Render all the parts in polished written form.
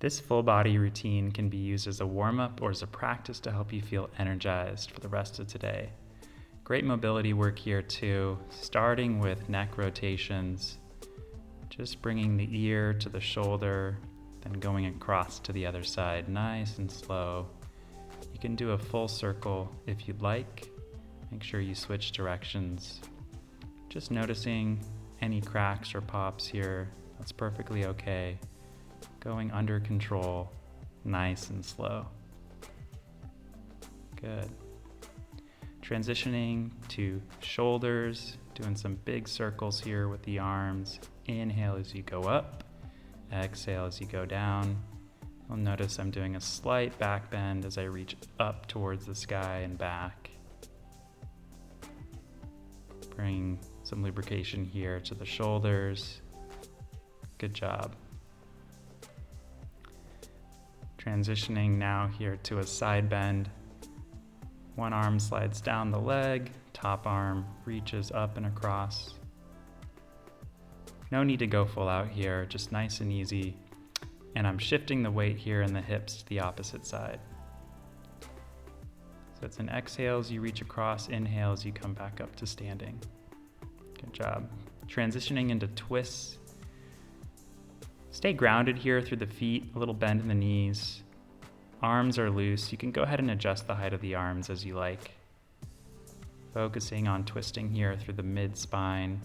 This full body routine can be used as a warm-up or as a practice to help you feel energized for the rest of today. Great mobility work here too, starting with neck rotations, just bringing the ear to the shoulder, then going across to the other side, nice and slow. You can do a full circle if you'd like. Make sure you switch directions. Just noticing any cracks or pops here, that's perfectly okay. Going under control, nice and slow. Good. Transitioning to shoulders, doing some big circles here with the arms. Inhale as you go up, exhale as you go down. You'll notice I'm doing a slight back bend as I reach up towards the sky and back. Bring some lubrication here to the shoulders. Good job. Transitioning now here to a side bend. One arm slides down the leg, top arm reaches up and across. No need to go full out here, just nice and easy. And I'm shifting the weight here in the hips to the opposite side. So it's an exhale as you reach across, inhale as you come back up to standing. Good job. Transitioning into twists. Stay grounded here through the feet, a little bend in the knees. Arms are loose. You can go ahead and adjust the height of the arms as you like. Focusing on twisting here through the mid-spine,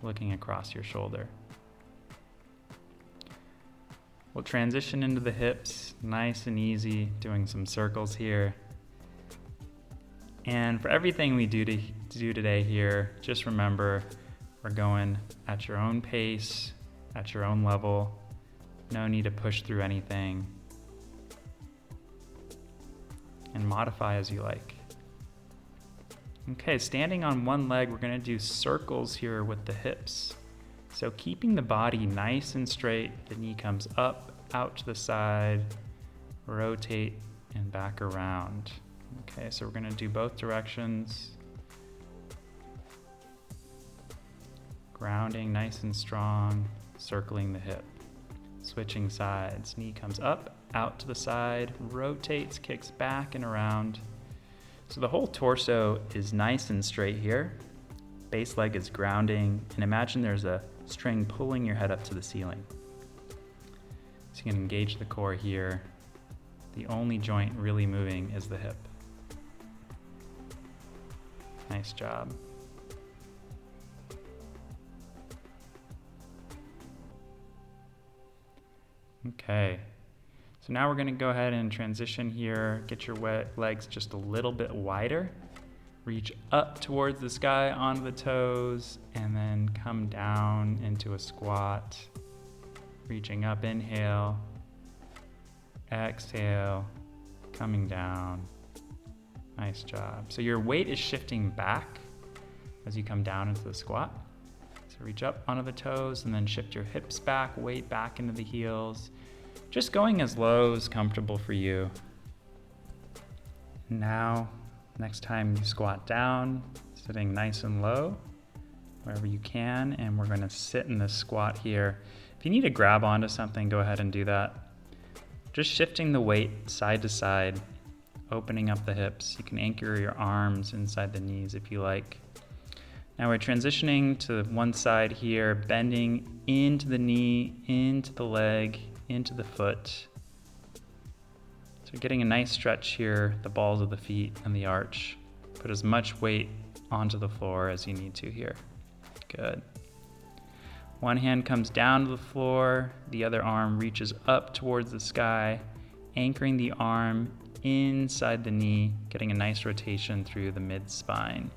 looking across your shoulder. We'll transition into the hips, nice and easy, doing some circles here. And for everything we do today here, just remember, we're going at your own pace, at your own level. No need to push through anything. And modify as you like. Okay, standing on one leg, we're gonna do circles here with the hips. So keeping the body nice and straight, the knee comes up, out to the side, rotate, and back around. Okay, so we're gonna do both directions. Grounding nice and strong, circling the hip. Switching sides, knee comes up, out to the side, rotates, kicks back and around. So the whole torso is nice and straight here. Base leg is grounding, and imagine there's a string pulling your head up to the ceiling. So you can engage the core here. The only joint really moving is the hip. Nice job. Okay, so now we're going to go ahead and transition here. Get your legs just a little bit wider. Reach up towards the sky onto the toes, and then come down into a squat. Reaching up, inhale, exhale, coming down. Nice job. So your weight is shifting back as you come down into the squat. So reach up onto the toes and then shift your hips back, weight back into the heels. Just going as low as comfortable for you. Now, next time you squat down, sitting nice and low, wherever you can, and we're gonna sit in this squat here. If you need to grab onto something, go ahead and do that. Just shifting the weight side to side, opening up the hips. You can anchor your arms inside the knees if you like. Now we're transitioning to one side here, bending into the knee, into the leg, into the foot. So getting a nice stretch here, the balls of the feet and the arch. Put as much weight onto the floor as you need to here. Good. One hand comes down to the floor, the other arm reaches up towards the sky, anchoring the arm inside the knee, getting a nice rotation through the mid-spine.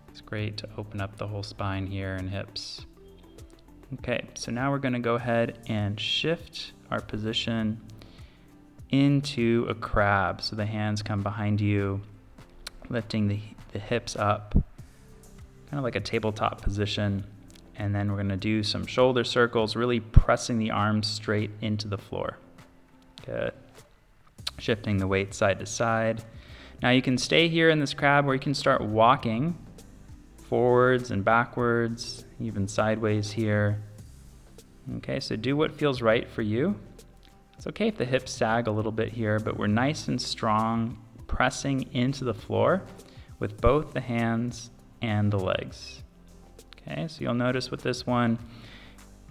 It's great to open up the whole spine here and hips. Okay, so now we're gonna go ahead and shift our position into a crab. So the hands come behind you, lifting the hips up, kind of like a tabletop position. And then we're gonna do some shoulder circles, really pressing the arms straight into the floor. Good. Shifting the weight side to side. Now you can stay here in this crab, or you can start walking forwards and backwards, even sideways here. Okay, so do what feels right for you. It's okay if the hips sag a little bit here, but we're nice and strong, pressing into the floor with both the hands and the legs. Okay, so you'll notice with this one,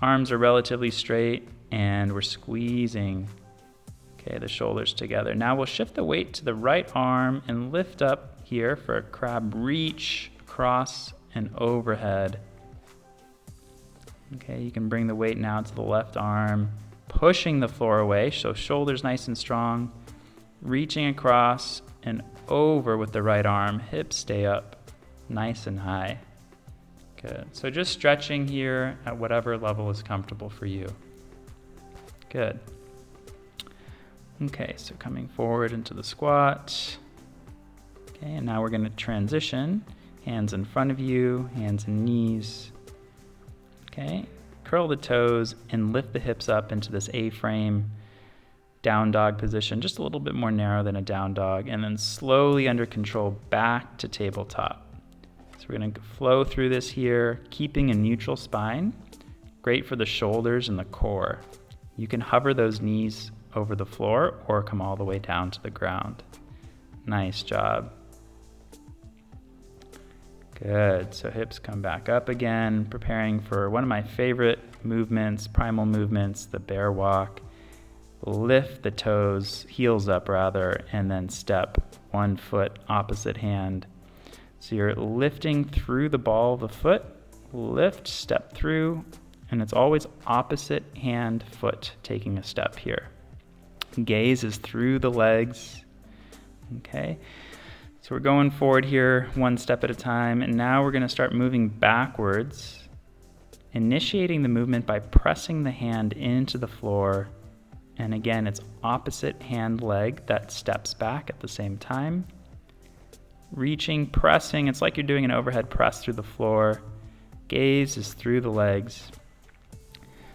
arms are relatively straight and we're squeezing, okay, the shoulders together. Now we'll shift the weight to the right arm and lift up here for a crab reach across and overhead. Okay, you can bring the weight now to the left arm, pushing the floor away, so shoulders nice and strong, reaching across and over with the right arm, hips stay up nice and high. Good, so just stretching here at whatever level is comfortable for you. Good. Okay, so coming forward into the squat. Okay, and now we're gonna transition, hands in front of you, hands and knees. Okay, curl the toes and lift the hips up into this A-frame down dog position, just a little bit more narrow than a down dog, and then slowly under control back to tabletop. So we're gonna flow through this here, keeping a neutral spine, great for the shoulders and the core. You can hover those knees over the floor or come all the way down to the ground. Nice job. Good, so hips come back up again, preparing for one of my favorite movements, primal movements, the bear walk. Lift the toes, heels up rather, and then step one foot, opposite hand. So you're lifting through the ball of the foot, lift, step through, and it's always opposite hand, foot, taking a step here. Gaze is through the legs, okay? So we're going forward here one step at a time, and now we're gonna start moving backwards, initiating the movement by pressing the hand into the floor. And again, it's opposite hand leg that steps back at the same time. Reaching, pressing, it's like you're doing an overhead press through the floor. Gaze is through the legs.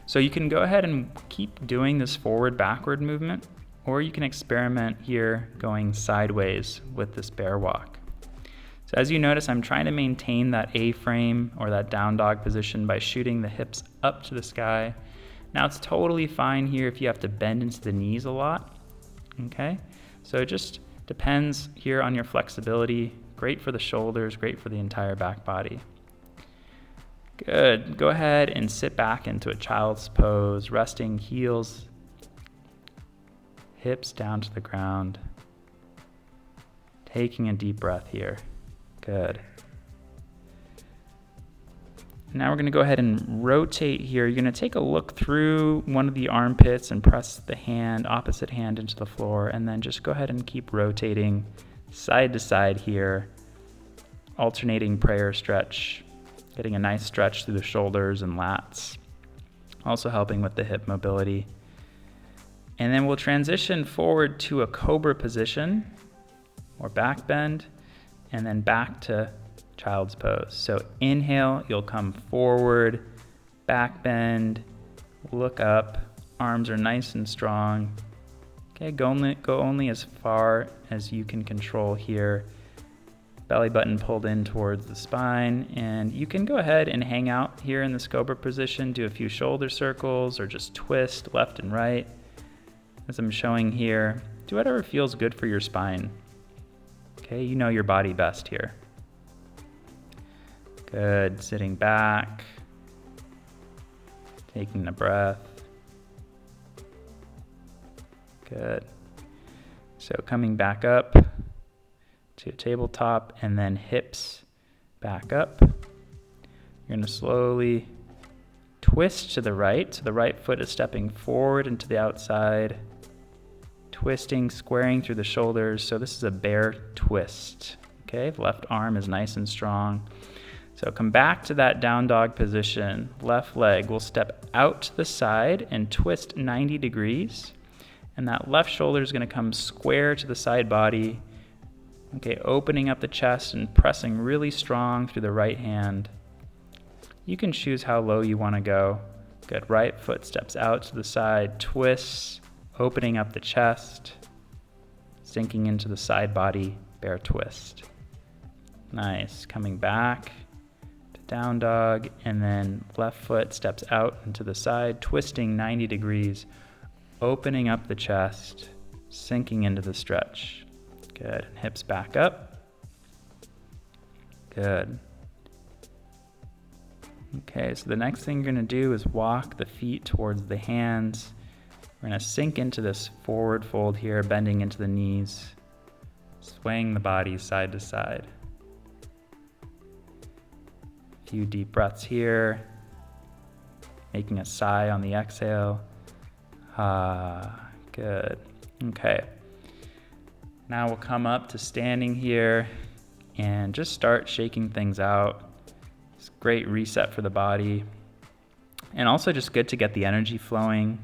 So you can go ahead and keep doing this forward-backward movement, or you can experiment here going sideways with this bear walk. So as you notice, I'm trying to maintain that A-frame or that down dog position by shooting the hips up to the sky. Now it's totally fine here if you have to bend into the knees a lot, okay? So it just depends here on your flexibility. Great for the shoulders, great for the entire back body. Good, go ahead and sit back into a child's pose, resting heels, hips down to the ground. Taking a deep breath here. Good. Now we're gonna go ahead and rotate here. You're gonna take a look through one of the armpits and press the hand, opposite hand into the floor, and then just go ahead and keep rotating side to side here, alternating prayer stretch, getting a nice stretch through the shoulders and lats, also helping with the hip mobility. And then we'll transition forward to a cobra position or back bend, and then back to child's pose. So inhale, you'll come forward, back bend, look up, arms are nice and strong. Okay, go only as far as you can control here. Belly button pulled in towards the spine, and you can go ahead and hang out here in this cobra position, do a few shoulder circles or just twist left and right. As I'm showing here, do whatever feels good for your spine. Okay, you know your body best here. Good, sitting back, taking a breath. Good. So coming back up to a tabletop and then hips back up. You're gonna slowly twist to the right. So the right foot is stepping forward and to the outside. Twisting, squaring through the shoulders. So this is a bear twist. Okay, the left arm is nice and strong. So come back to that down dog position. Left leg will step out to the side and twist 90 degrees. And that left shoulder is going to come square to the side body. Okay, opening up the chest and pressing really strong through the right hand. You can choose how low you want to go. Good, right foot steps out to the side, twists, opening up the chest, sinking into the side body, bear twist. Nice, coming back to down dog, and then left foot steps out into the side, twisting 90 degrees, opening up the chest, sinking into the stretch. Good. Hips back up. Good. Okay, so the next thing you're going to do is walk the feet towards the hands. We're going to sink into this forward fold here, bending into the knees, swaying the body side to side. A few deep breaths here, making a sigh on the exhale. Good. Okay. Now we'll come up to standing here and just start shaking things out. It's a great reset for the body. And also just good to get the energy flowing.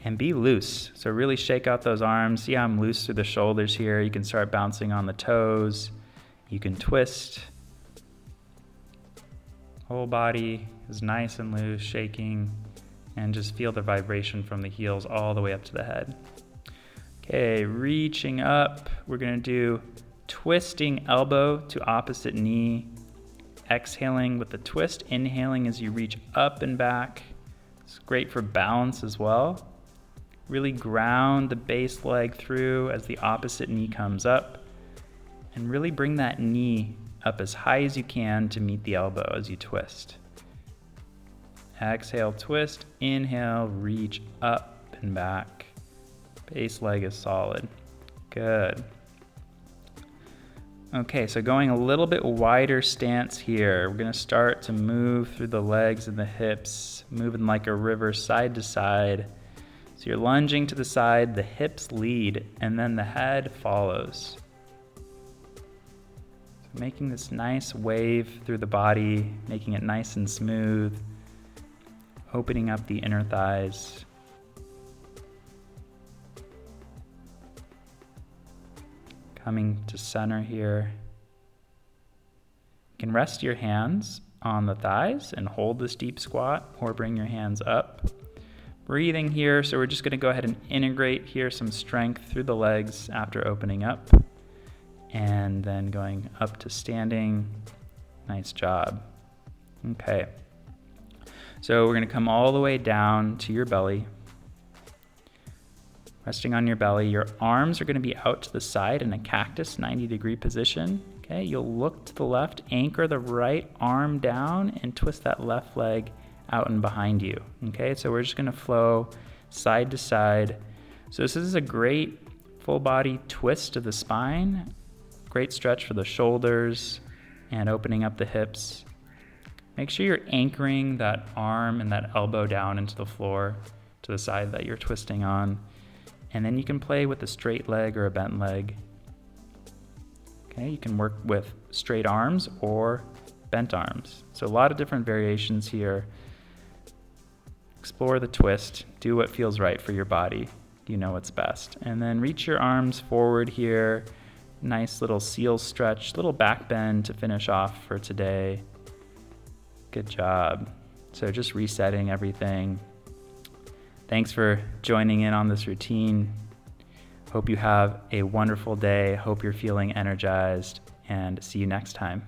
And be loose. So really shake out those arms. See how I'm loose through the shoulders here. You can start bouncing on the toes. You can twist. Whole body is nice and loose, shaking. And just feel the vibration from the heels all the way up to the head. Okay, reaching up. We're gonna do twisting elbow to opposite knee. Exhaling with the twist, inhaling as you reach up and back. It's great for balance as well. Really ground the base leg through as the opposite knee comes up. And really bring that knee up as high as you can to meet the elbow as you twist. Exhale, twist. Inhale, reach up and back. Base leg is solid. Good. Okay, so going a little bit wider stance here. We're gonna start to move through the legs and the hips, moving like a river side to side. So you're lunging to the side, the hips lead, and then the head follows. So making this nice wave through the body, making it nice and smooth, opening up the inner thighs. Coming to center here. You can rest your hands on the thighs and hold this deep squat, or bring your hands up. Breathing here, so we're just going to go ahead and integrate here some strength through the legs after opening up. And then going up to standing. Nice job. Okay. So we're going to come all the way down to your belly. Resting on your belly, your arms are going to be out to the side in a cactus 90-degree position. Okay, you'll look to the left, anchor the right arm down, and twist that left leg out and behind you. Okay, so we're just going to flow side to side. So this is a great full body twist of the spine, great stretch for the shoulders, and opening up the hips. Make sure you're anchoring that arm and that elbow down into the floor to the side that you're twisting on. And then you can play with a straight leg or a bent leg. Okay, you can work with straight arms or bent arms. So a lot of different variations here. Explore the twist, do what feels right for your body. You know what's best. And then reach your arms forward here. Nice little seal stretch, little back bend to finish off for today. Good job. So just resetting everything. Thanks for joining in on this routine. Hope you have a wonderful day. Hope you're feeling energized, and see you next time.